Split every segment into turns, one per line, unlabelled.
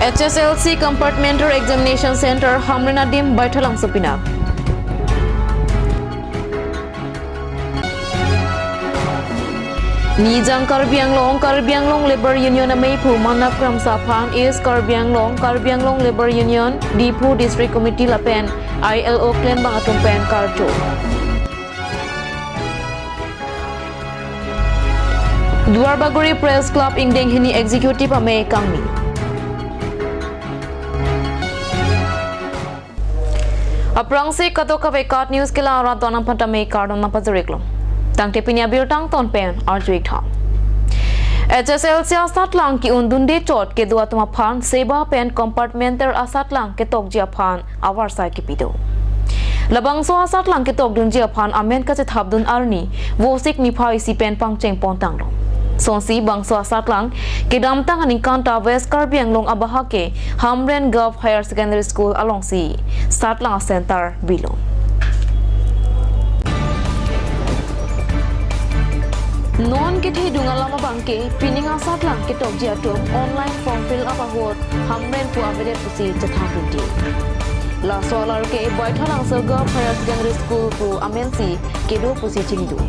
HSLC Compartmental Examination Center Hamrenadim Baithalang Supina. Nijang Karbi Anglong Labor Union Ameipu Manap Kram Saphan is Karbi Anglong Labor Union Dipu District Committee Lapen ILO Claim Bangatung Pen Karjo. Duarbaguri Press Club Ingdeng Hini Executive Ame Kangmi. Aprangsi kato kavekat news kila arat donam patame kardon napazuriklo. Tang tepinya birtang ton pen arjuik tha. HSLC asat lang ki undunde chot ke dua tuma phan seba pen compartmental asat lang ke tokjia phan awar sai ki pido. Labang so asat lang ke tok dunjia phan amen ka chathabdun arni wosik niphai si pen pangcheng pontang lo. Sonsi bangso asat lang ke damtang aning kanta West Karbi Anglong abahake Hamren Gov Higher Secondary School along si Satlang Center Bilo. Non ke the dunga lama bangke pining asat lang ke tok jiatum online form fill up ahot Hamren pu avere pusi chathapunti. La solar ke Baithalang Gov Higher Secondary School pu amensi ke do pusi chinidu.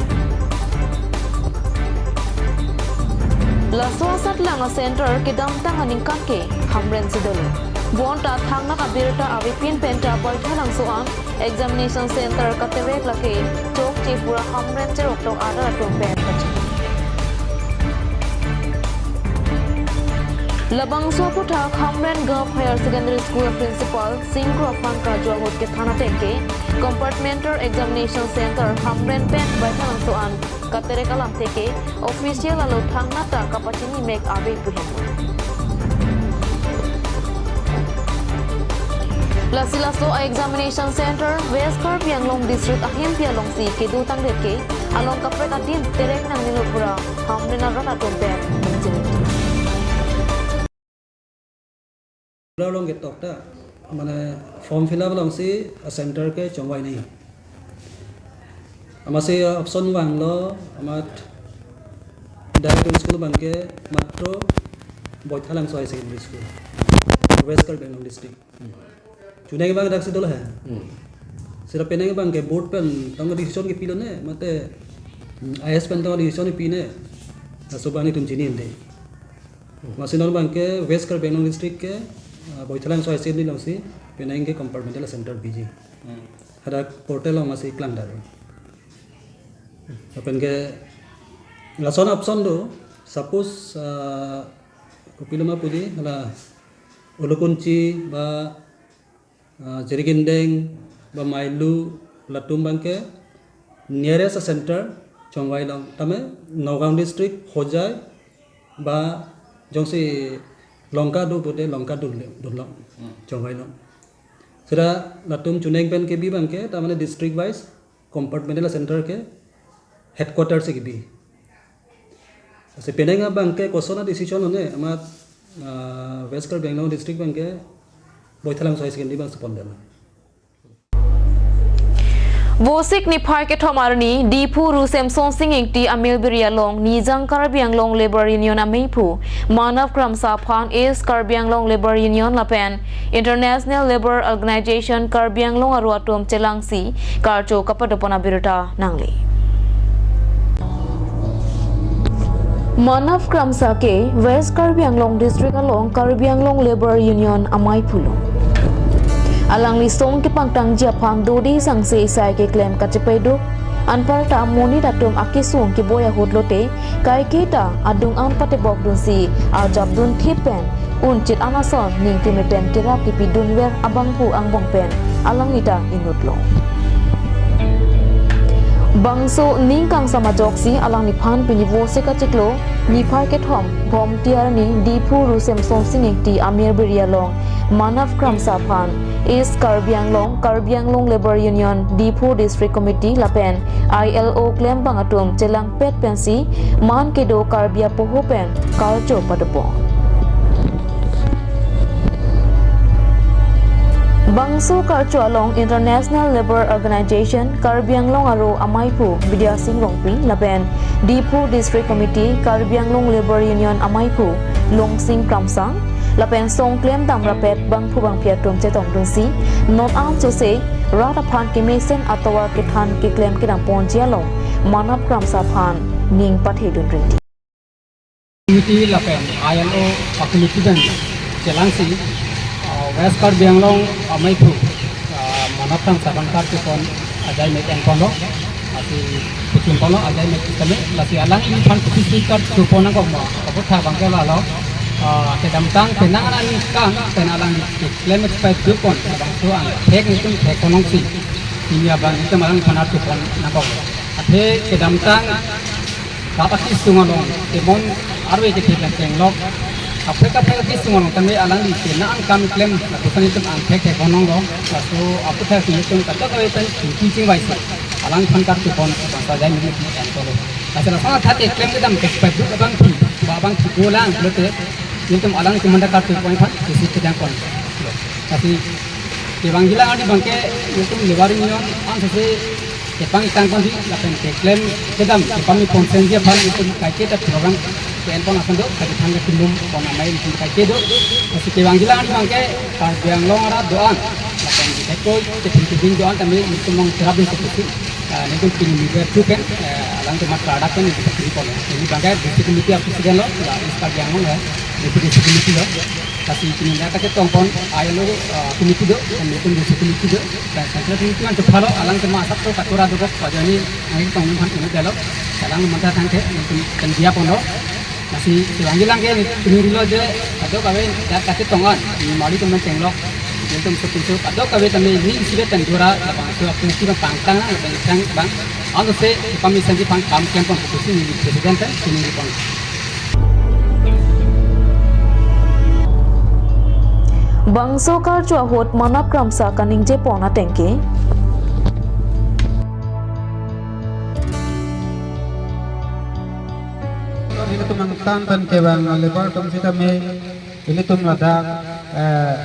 Laso asat lang a center ke damtang aning kake Hamren sidolo. Bonta thangna kabirta avipin penta Baithalang soan examination center katerek lake chok chepura Hamren cherok tok ada tompen pachi. Labang so puthak Hamren Gov Higher Secondary School principal Singro Panka Johot ke thana teke compartmental examination center Hamren pen Baithalang soan katerek alam teke official alo thangna ta kapachini mek ave puhen. Lasilaso examination center West Karbi Anglong district ahim pia longsi ke du tang deke along kapre katin terek nang nilopura Hamren arana tompe menjadi.
Long get talk ta mane form fill up long si center ke chongwai nahi amase option wang lo amat direct school bangke matro Baithalang Higher Secondary School West Karbi Anglong district chune ke bang dak sidol hai sira pene ke bang ke board pen tang decision ke pilone mate IS pen tang decision ke pine asobani tum chini inde masinor bang ke West Karbi Anglong district ke Baithalang Higher Secondary long si penang ke compartmental center BG ada portal long masih klang dar apen ke lason option do suppose kopiloma pudi ala ulukunci ba jerigindeng ba mailu latum bangke nearest center chongwai long tame Nagaon district hojai ba jongsi Longka do pute Longka do long chongwai long sira latum chuneng pen ke bi bangke ta mane district wise compartmental center ke headquarters se ke bi se penenga bangke kosona decision hone amat West Karbi Anglong district bangke Baithalang Higher Secondary bang sepondela
Wosik niphai ke thomarni Dipu Rusem Sonsing ekti Amil Birialong Nijang Karbi Anglong Labor Union Ameipu Manav Kram Saphan is Karbi Anglong Labor Union Lapen International Labor Organization Karbi Anglong Aruatum Chelangsi Karcho Kapadopona Birta Nangli Manav Kram Sake West Karbi Anglong District along Karbi Anglong Labor Union Ameipu Alang lisong ke pangtang Japan dodi sangse isai ke klaim kacepedo anpar ta moni datum akisung ke boya hudlote kai kita adung an patebok dunsi ajab dun thipen uncit anason ning timepen kira ki pidun wer abangpu angbong pen alang ita inutlo bangso ningkang sama joksi alang ni phan pinivo se kachiklo ni phai ke thom bom tiar ni Dipu Rusem Sonsing ekti Amir Birialong Manav Kram Saphan is Karbi Anglong Labor Union Dipu District Committee Lapen ILO Claim Bangatum Chelang Pet Pensi Man Kedo Karbia Poho Pen Karjo Padapo Bangso Karcho along International Labor Organization Karbi Anglong Aro Amaipu Vidya Singh Rongpi Lapen Dipu District Committee Karbi Anglong Labor Union Amaipu Longsing Kramsang lapen song klem dam rapet bang phu bang pia tum che tong dun si not out to say rata phan ki mesen atawa ki than ki klem ki dam pon chia long manap kram sa phan ning pathe dun ri
Committee lapen ILO committee dan jelang si West Kar Bianglong amai tu manapang saban kar ke pon ajai mek en kono ati kucing kono ajai mek kami lasi alang ini pan kucing kar tu pon ko mo ko tha bang ke la lo ke dam tang tenang an kan tenalang lemek pai tu pon bang tu an thek ni tu thek konong si ini abang itu malang panar tu pon na ko ate ke dam tang dapat isungalong temon arwe ke thek leng lok Afrika isungalong kami alang di tenang kami klaim lakukan itu an thek thek konong lo lalu aku thek ni tu kata kau itu kucing bai alang pan kar tu pon bangsa jai mek en ko lo asal sangat hati klaim ke dam tek pai tu bang ki bolang lote itu alang ke manda kar tu pon pan isi ke dam pon tapi ke bang gila ani bangke itu lebar ni an se Jepang ikan pun di lapen klaim kedam Jepang pun senja pan itu kai ke program ken pon akan dok kali tangga timum pon amai itu kai ke dok masih ke bang gila ani bangke kar biang long ara doan lapen eko ke tin doan tambe itu mong terabin seperti itu kini juga tu kan alang tempat produk kan itu seperti pon ini bangke di komite aku segan lo iskar biang long ya itu di komite lo tapi kini dah kata tongpon ayah lo komite dok dan itu di komite dok dan saya itu kan cepat lo alang tempat asap tu katura dok pada ni angin tong pun ini dah lo alang mentah tangke itu kan dia pon lo masih silang ke ini lo je atau kawin dah kata tongan ini mari teman tenglok itu seperti atau kawin teman ini sudah tendura bang tu aku mesti pangtang bang bang anu se kami sendiri pang kam pon fokus ini presiden kan ini pon
Bangso kar chua hot manap kram sa kaning je pona tengke
ini tu mangtan tan ke bang lebar tum sita me ini tum lada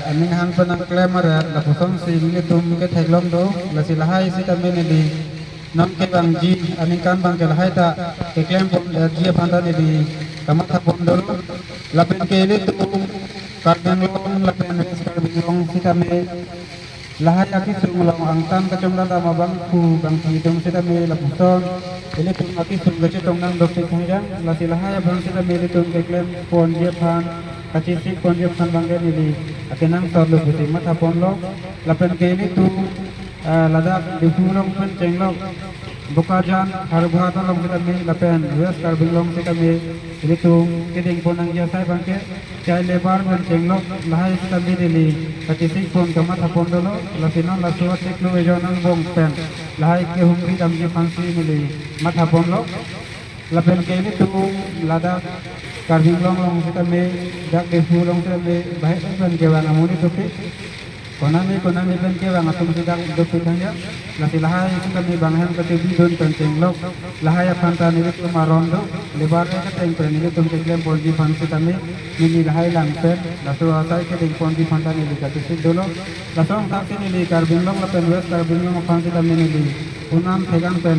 amin hang panang klemer la pusong si ini tum ke thaglom do la silahai sita me ne di nam ke bang ji amin kan bang ke lahai ta ke klem pon ji phanda ne di kamatha pon do la pen ke ini tu kadang long la pen long sita me lahai aki sumulong angtan ka chomla da ma bang pu bang hidung sita me la pusong ini tu aki sum gache tongnang dok tik hangjang la silahai bang sita me le tum ke klem pon je phan kachi sik pon je phan bang ke ni di akenang tor lo buti matha pon lo la pen ke ni tu ladak di pulong pen chenglok bukajan harbha ta long sita me la pen west kar binglong sita me ini tu keding pon ang ja sai bang ke chai lebar pen chenglok lahai sita me ni kachi sik pon ka matha pon do lo la sinon la suat sik lo e jonang bong pen lahai ke humri dam je phan si me matha pon lo la pen ke ni tu ladak Karving long sita me dak de long sita me bahai pen ke wana muni tu ke konami pen ke wana tum sidang do ke thanya la silahai sita me banghan ka te bi don pen tenglok lahai phanta ni tu maron do lebar ka teng pen ni tum ke klem polji phan sita me ni lahai lang pen la so atai ke ding polji phanta ni ka te sid dolo la song ta ke ni karving long la pen west karving long phan sita me ni unam thegang pen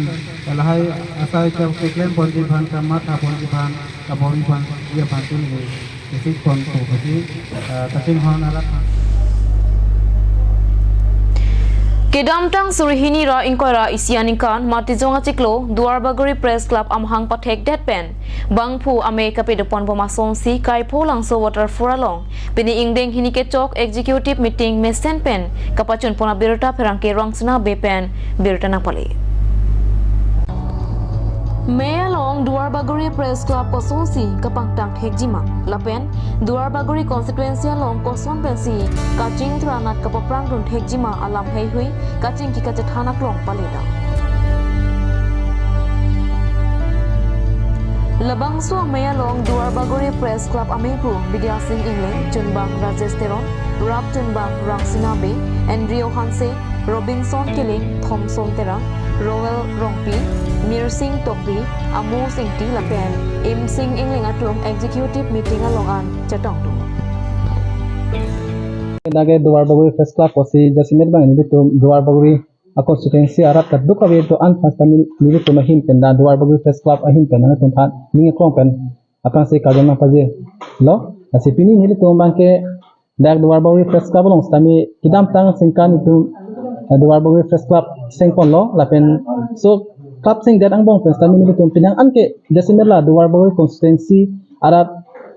lahai asai ke klem polji phan ka matha polji phan ka bori phan dia bantu ni sik pon ko ji kasing hon ala
Kedam tang surihini ra inkoira isiani kan mati jonga chiklo Duar Bagori Press Club amhang pathek det pen bangphu ame kape de pon boma sonsi kai pholang so water furalong pini ingdeng hini ke chok executive meeting mesen pen kapachun pona birota pherang ke rangsna be pen birota na pale Mayalong Duar Bagori Press Club Kosonsi kapang tang hekjima lapen Duar Bagori constituency along koson pensi kaching tranat kapaprang run hekjima alam hei hui kaching ki kachathanak long paleda Labang so Mayalong Duar Bagori Press Club Amepu Bidya Singh Ingle Chunbang Rajesh Teron Rap Chunbang Rangsina Be Andrew Hanse Robinson Killing Thompson Terang Roel Rongpi Mir Singh Tokri Amu Singh Ti Lapen Im Singh Ingling Atung Executive Meeting alongan chatong tu
Dage Duar Bagori Press Club posi jasimet bang ini tu Duar Bagori constituency arat kat duka we to an fasta ni tu mahim pen da Duar Bagori Press Club ahim pen na pen mingi klong pen apang se kajana paje lo
Nasi pini ni tu bangke dak duar bawi press club long stami kidam tang singkan itu duar bawi press club singpon lo lapen so club sing dat ang bong press stami ni tu pinang anke desimer la duar bawi constituency arat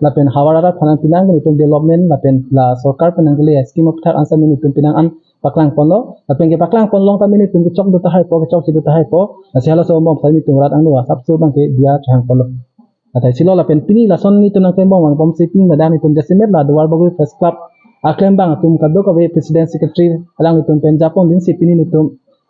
lapen hawar arat phanan pinang ni tu development lapen la sarkar pinang le scheme of thar answer ni tu pinang an paklang pon lo lapen ke paklang pon long kami ni tu chok du ta hai po ke chok si du ta hai po nasihala so bong sami tu rat ang lo sap so bangke dia thang pon lo atai silo lapen pini la son ni tu nang tembong wang pom siping la dan ni tu desimer la duar bawi press club aklem bang tum kaddo ka be president secretary alang nitum pen japon din sipini nitum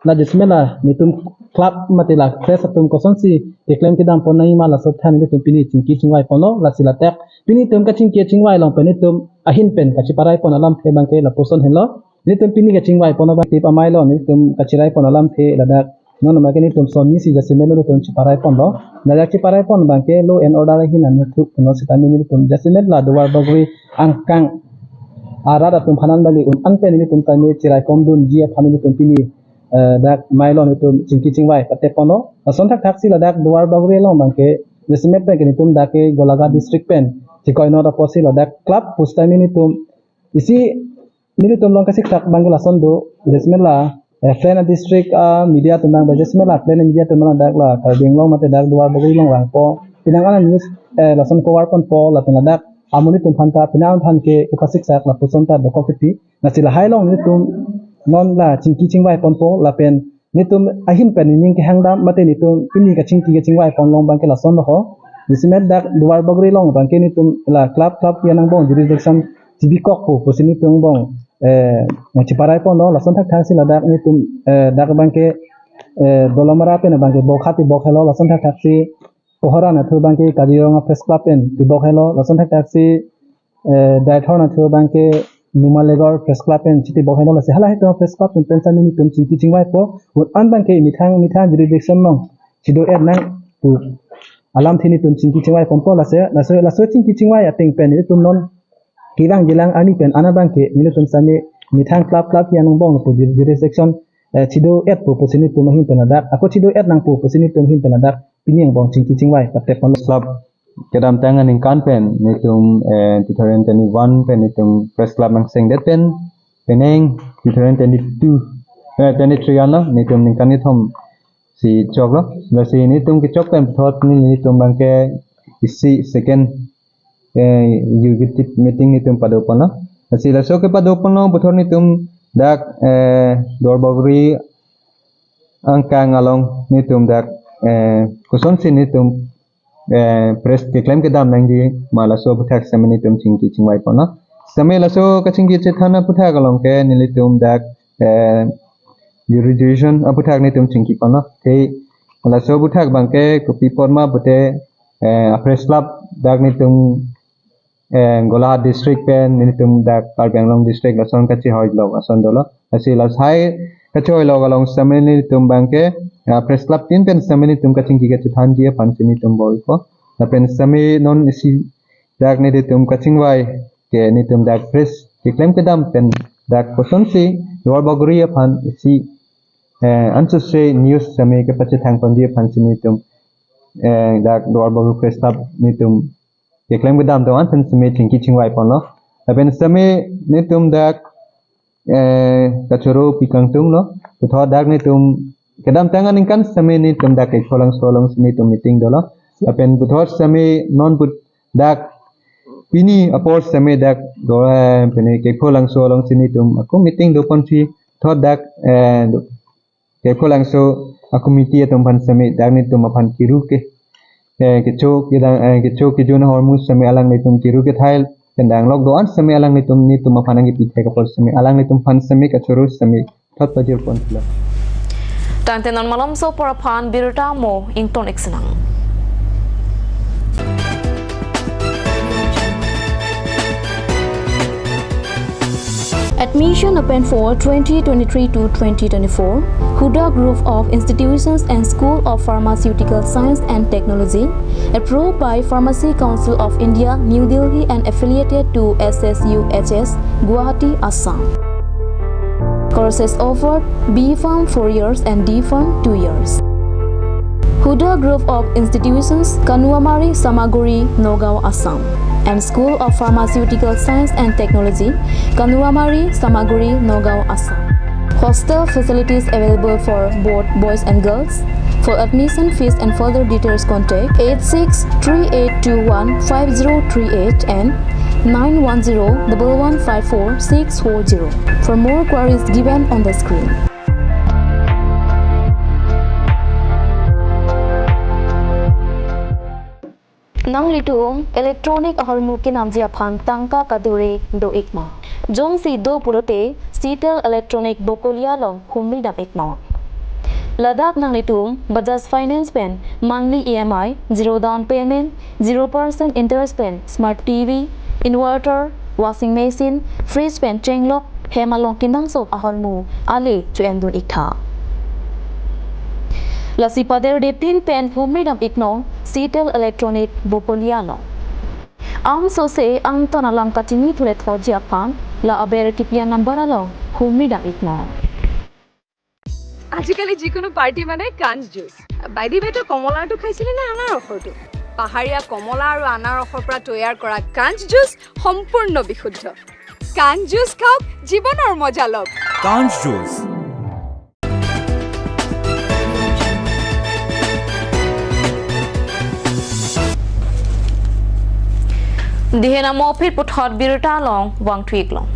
la dismela nitum club matila press tum koson si eklem kidam pon nai mala sok than nitum pini chingki chingwai pono la sila tek pini tum ka chingki chingwai long pen nitum ahin pen ka chiparai pon alam the bang ke la poson hello nitum pini ka chingwai pono ba tip amai lo nitum ka chirai pon alam the la dak non ma ke nitum son ni si jasimelo nitum chiparai pon lo la dak chiparai pon bang ke lo en order hin an nitum no sitami nitum jasimel la duar bagwi angkang arada tum phanan bali anpe ni tum tami chirai komdun jia phani tum pini dak mailon tum chingki chingwai pate pono son thak thak sila dak duar bagre long bangke desmet pe ni tum dake golaga district pen chikoi no da posila dak club pustami ni tum isi ni tum long kasik tak bangla son do desmet la Flena district media tum bang desmet la Flena media tum dak la karbing long mate dak duar bagre long rang po pinangan news la son ko war pon po la dak amuni tum phanta pinang phan ke kasik sak la pusonta do kopiti na sila hailong ni tum non la chingki chingwai ponpo la pen ni tum ahin pen ning ke hangdam mate ni tum pini ka chingwai pon long bang ke la son ho disimet dak duar bagri long bang ke ni tum la club yanang bong jurisdiction tibi kok po posini tum bong chiparai pon la son thak thak sila dak ni tum dak bang ke dolomara pen bang ke bokhati bokhelo la son thak thak si pohara na thu bangke Kaziranga press club en tibok hello lason thak taxi daithor na thu bangke Numalegor press club en chiti bok hello lase hala heto press club en pensa mini tum chingki chingwai po an bangke mithang jurisdiction nong chido er nang tu alam thini tum chingki chingwai pompo lase chingki chingwai ating pen ni tum non kirang jilang ani pen ana bangke ni tum sami mithang club yanang bong pu jurisdiction chido et po posini tum hin penadak ako chido et nang po posini tum hin penadak ini yang bong chingki chingwai pate pon club kedam tangan ing kan pen nitum 2021 pen nitum press club mang sing det pen peneng 2022 23 ano nitum ning kan nitum si chok lo la si nitum ki chok pen thot ni nitum bang ke isi second executive meeting nitum padopon no si la so ke padopon no buthor nitum dak dorbogri angkang along nitum dak kuson sini tum press ke claim ke dam nangji mala so puthak samani tum chingki chingwai pona samela so kachingki chethana puthak along ke nili tum dak jurisdiction aputhak ni tum chingki pona te mala so puthak bangke kopi porma bute press club dak ni tum Gola district pen ni tum dak Karbianglong district lason kachi hoi lo ason dolo asila sai kachoi lo along samani tum bangke press club tin pen samani tum kaching ki gachi than dia pansini tum boy ko na pen sami non isi dak ni tum kaching wai ke ni tum dak press ki claim ke dam pen dak koson si dor bagri pan isi ansu se news sami ke pachi thang pon dia pansini tum dak dor bagri press club ni tum ke claim ke dam to an pen sami chingki chingwai pon lo na pen sami ni tum dak kachoro pikang tum lo to dak ni tum kedam tangan ingkan sami ni tum dak ke solang sini tum meeting dolo apen buthor sami non but dak pini apor sami dak do pene ke solang sini tum aku meeting do pon si thot dak ke solang so aku meeting tum pan sami dak ni tum apan kiru ke cho ke jona hormus sami alang ni tum kiru ke thail tendang log doan sami alang ni tum apan ngi pithe ka por sami alang ni tum pan sami ka churu sami thot pajir pon sila
Tantenan malam so parapan birta mo ington eksenang.
Admission open for 2023 to 2024. Huda Group of Institutions and School of Pharmaceutical Science and Technology, approved by Pharmacy Council of India, New Delhi and affiliated to SSUHS, Guwahati, Assam. Courses offered: B Pharm 4 years and D Pharm 2 years. Huda Group of Institutions, Kanuamari, Samaguri, Nagaon, Assam. and School of Pharmaceutical Science and Technology, Kanuamari, Samaguri, Nogao, Assam. Hostel facilities available for both boys and girls. For admission fees and further details, contact 8638215038 and 910-1154-640. For more queries given on the screen. Nang litung electronic hormu ke naam jia phang tangka kadure do ikma. Jong si do purote Citel Electronic Bokolia long humli dam ikma. Ladakh nang litung Bajaj Finance Pen monthly EMI 0 down payment 0% interest pen smart TV inverter washing machine fridge pen chenglok hemalong kinang sop ahormu ale chu endun ikha. Lasi pader de tin pen humli dam ikno Citel Electronic Bopoliano. Am so se ang tonalang katini tulet ho jiapang la aber kipian number along humli dam ikno.
আজিকালি যিকোনো পাৰ্টি মানে কাঞ্জ জুচ বাইদি বেটো কমলাটো খাইছিলে না আনাৰসটো পাহাৰীয়া কমলা আৰু আনাৰসৰ পৰা তৈয়াৰ কৰা কাঞ্জ জুচ সম্পূৰ্ণ বিশুদ্ধ কাঞ্জ জুচ খাওক জীৱনৰ মজা লওক
কাঞ্জ juice
Dihena mopit puthot birta long wang tweak long.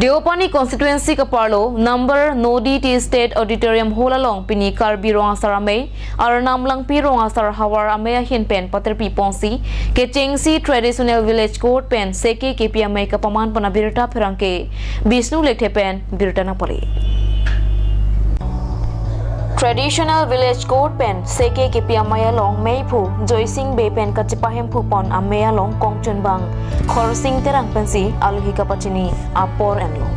Deopani constituency kaparlo number Nodi T State Auditorium hola long pini kar birong asarame ar namlang pirong asar hawar amea hin pen pater pi ponsi ke chengsi traditional village court pen seke kpma ka paman pana birta pherangke Vishnu lekhe pen birta na pare. Traditional village court pen seke kpma long meipu joising be pen kachipahem phupon amea long kongchun bang khorsing terang pensi alhi kapachini apor enlo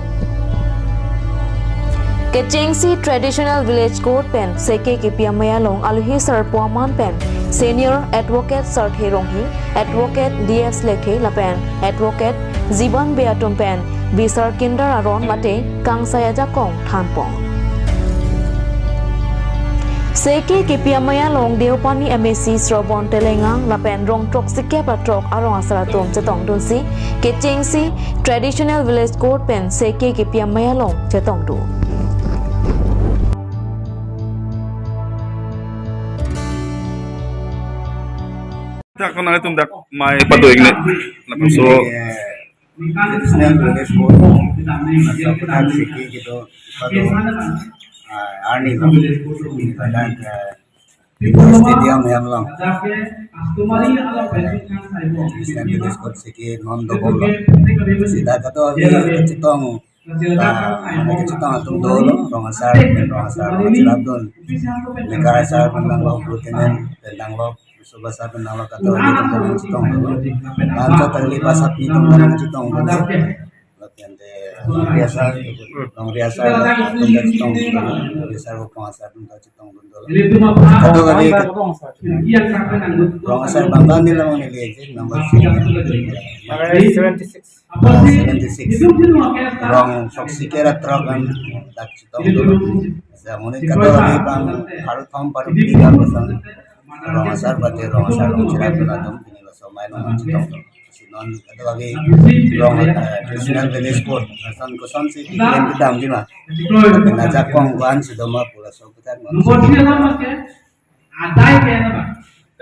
kechengsi traditional village court pen seke kpma long alhi sir puaman pen senior advocate sir heronghi advocate ds lekhe lapen advocate jiban beatum pen bisar kinder aron mate kangsaya jakong thampong Seke kpma long Deopani MSc Srobon Telengang lapen rong trok sikke patrok arong asaratum chetong dunsi kechengsi traditional village court pen seke kpma long chetong du
Tak kenal itu dak mai padu ini. Lapan so
traditional village court kita siki gitu padu Arni lang badak stadium yang lang traditional village court siki nondo bolo sida kato abi kecitong kecitong atung dolo rongasar cilabdon lekasar pendang lo rutinen pendang lo subasa pendang lo kato abi tentang citong lanco terlibat sapi tentang citong latihan biasa tentang biasa ko pengasar tentang citong dolo kato kali rongasar bangga nila mo nilihat number 76 rong sok sikera trokan tak citong dolo sa muni kato kali bang harus thom paru tiga pasang rongasar bate rongasar long cirap natum pinilo somai long citong dolo non kato kali rong traditional village court san kosan si iklen kedam di mah najak kong wan sidoma pula so putar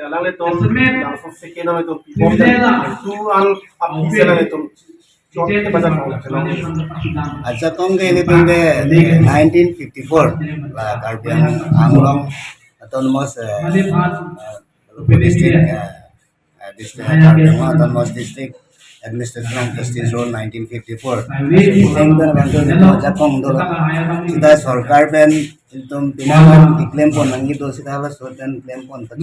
Lang itu langsung sekian itu bom itu al abisela itu kita baca
aja kong ke ini tuh 1954 lah karbian Anglong autonomous district autonomous district administration of justice role 1954 September aja kong dulu kita sorkar ben itu pinangan diklaim pon nang itu sita halas dan claim pon dan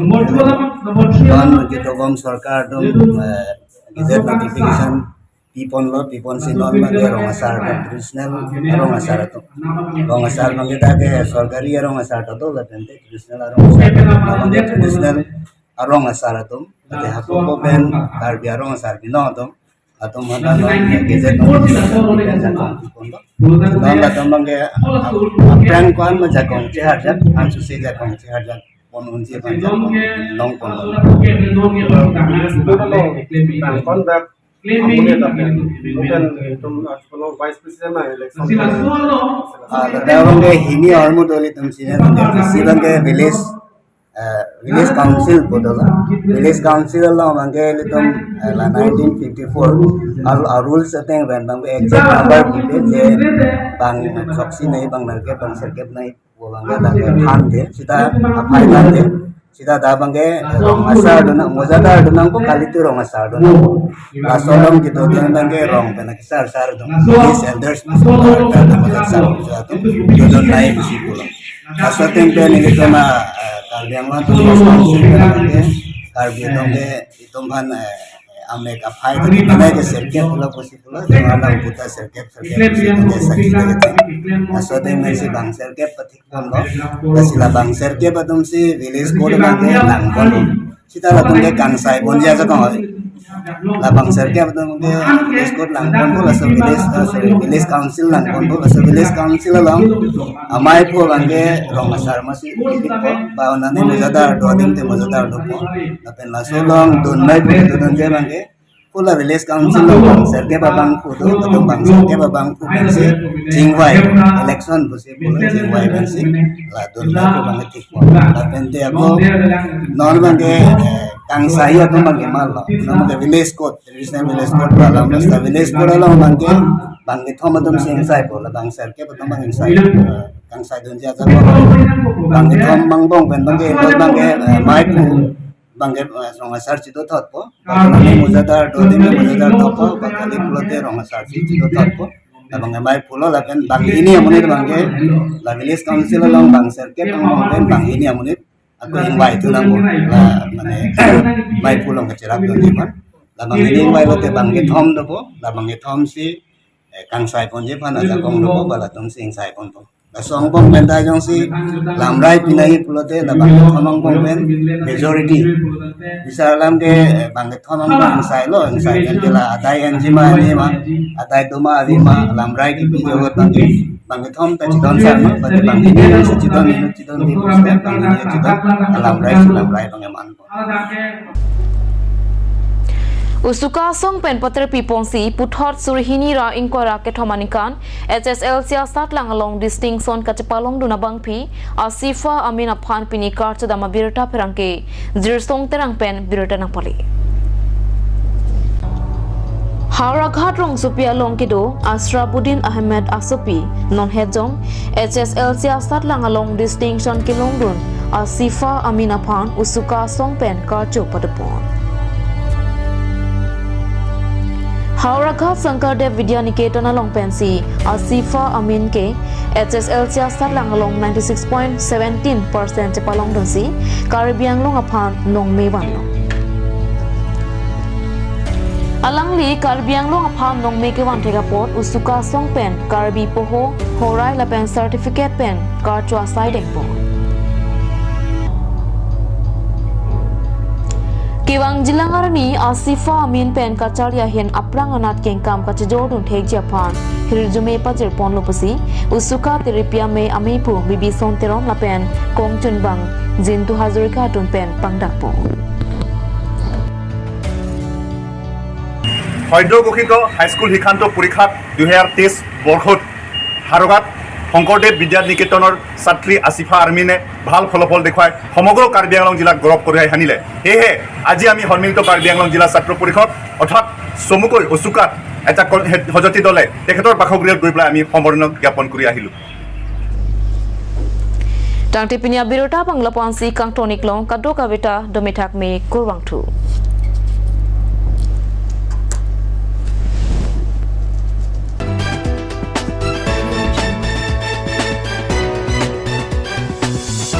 kita bom sorkar dong gazette notification tipon sinon mage rongasar traditional rongasar to rongasar mage tage sorkari rongasar to la tente traditional rongasar mage traditional rongasar to ate hapo ben karbi rongasar bino to atau mana gazette notification tipon to non la tombang ge aprang kwan ma jakong chehar jak ansu se jakong chehar jak pon unji panjang long pon Bangke hini ormu doli tumsine bangke village council bodola village council lo bangke litum 1954 al rules ateng bangke exact number bute je bang proxy nahi bang nangke bang serkep nahi wo bangke da khan de sida apai khan de sida da bangke rong asar dona mojada dona ko kalitu rong asar dona asolom gitu den bangke rong pena kisar sar dona village elders da mojad sar jatu don nahi bisi pulo asateng pe ni kitona Karbiangla tu Karbiangla itu kan amek apa itu mana ke serket pula posisi pula jangan buta serket itu sakit gitu. Asal masih bang serket petik pun loh. Kasihlah bang serket betul si village code bangke langkon. Kita lakukan ke kansai pun dia sekarang. Lah bang serket betul ke village code langkon pula village council langkon pula village council lang. Amai pun bangke rong asar masih ikut pun. Bawa nanti muzadar dua tim te muzadar dua pun. Tapi langsung long donai pun itu donje bangke. Pula village council lang serket babang pun tu bang serket babang pun bensi jingwai election busi pula jingwai bensi. Lah donai pun bangke tik pun. Tapi nanti aku non bangke kang saya tu bangke malah. Nama ke village code traditional village code dalam masa village code dalam bangke thoma tu sing sai pula bang serket betul bang sai. Kang sai donje aja bangke thom mangbong ben bangke mai pu bangke rongasar cido thot po bangke muzadar dodi muzadar topo bakali pulote rongasar cido thot po bangke mai pulo la pen bang ini amune bangke la village council long bang serket bang ini amune aku invite tu lang la mane mai pulo ngecerak dodi pan la bang ini invite lote bangke thom do po la bangke thom si kang sai pon je pan aja kong do po bala tum sing sai pon po Song pong benda jong si lamrai pinai pulote la bang thomang pong pen majority bisa lam ke bang thomang bang sai lo sai kan la adai anjima ni ma adai tuma adi ma lamrai ki pi jogot bang thom ta chidon sa ma bang ni sa chidon di puste bang ni chidon lamrai bang man po
Usuka song pen patre pipongsi puthot surhini ra inkora ke thomanikan HSL siasat lang along distinction kachapalong dunabang phi Asifa Amina Phan pini kar chadama birta perangke jirsong terang pen birta nang pali Howrah Ghat rong supia long kido Asrabuddin Ahmed Asopi non hejong HSL siasat lang along distinction kilong dun Asifa Amina Phan usuka song pen kar chu padapon Howrah Ghat Sankardev Vidya Niketan along pensi Asifa Amin ke HSL siasat lang along 96.17% chepalong donsi Caribbean long aphan nong mewan long Alangli Caribbean long aphan nong mekewan thega pot usuka song pen Caribbean poho horai la pen certificate pen karchwa side po Kiwang jilangarni Asifa Amin pen kacharia hen aprang anat kengkam kachjordun thekja phan hirjume pajir ponlo pasi usuka teripia me amipu bibi sonterom la pen kongchun bang jintu hazurika tun pen pangdakpo
সদ্যঘোষিত হাইস্কুল শিক্ষান্ত পৰীক্ষাত 2023 বৰ্ষত হাৰগাত শংকৰদেৱ বিদ্যা নিকেতনৰ ছাত্ৰী আসিফা আৰ্মিনে ভাল ফলাফল দেখুৱাই সমগ্ৰ কাৰ্বি আংলং জিলাক গৌৰৱ কঢ়িয়াই আনিলে সেয়েহে আজি আমি সন্মিলিত কাৰ্বি আংলং জিলা ছাত্ৰ পৰিষদ অৰ্থাৎ চমুকৈ অচুকাত এটা হজতি দলে তেখেতৰ বাসগৃহত গৈ পেলাই আমি সম্বৰ্ধনা জ্ঞাপন কৰি আহিলোঁ
Tang tipinya birota panglapansi kang tonik long kadoka beta domithak me kurwangthu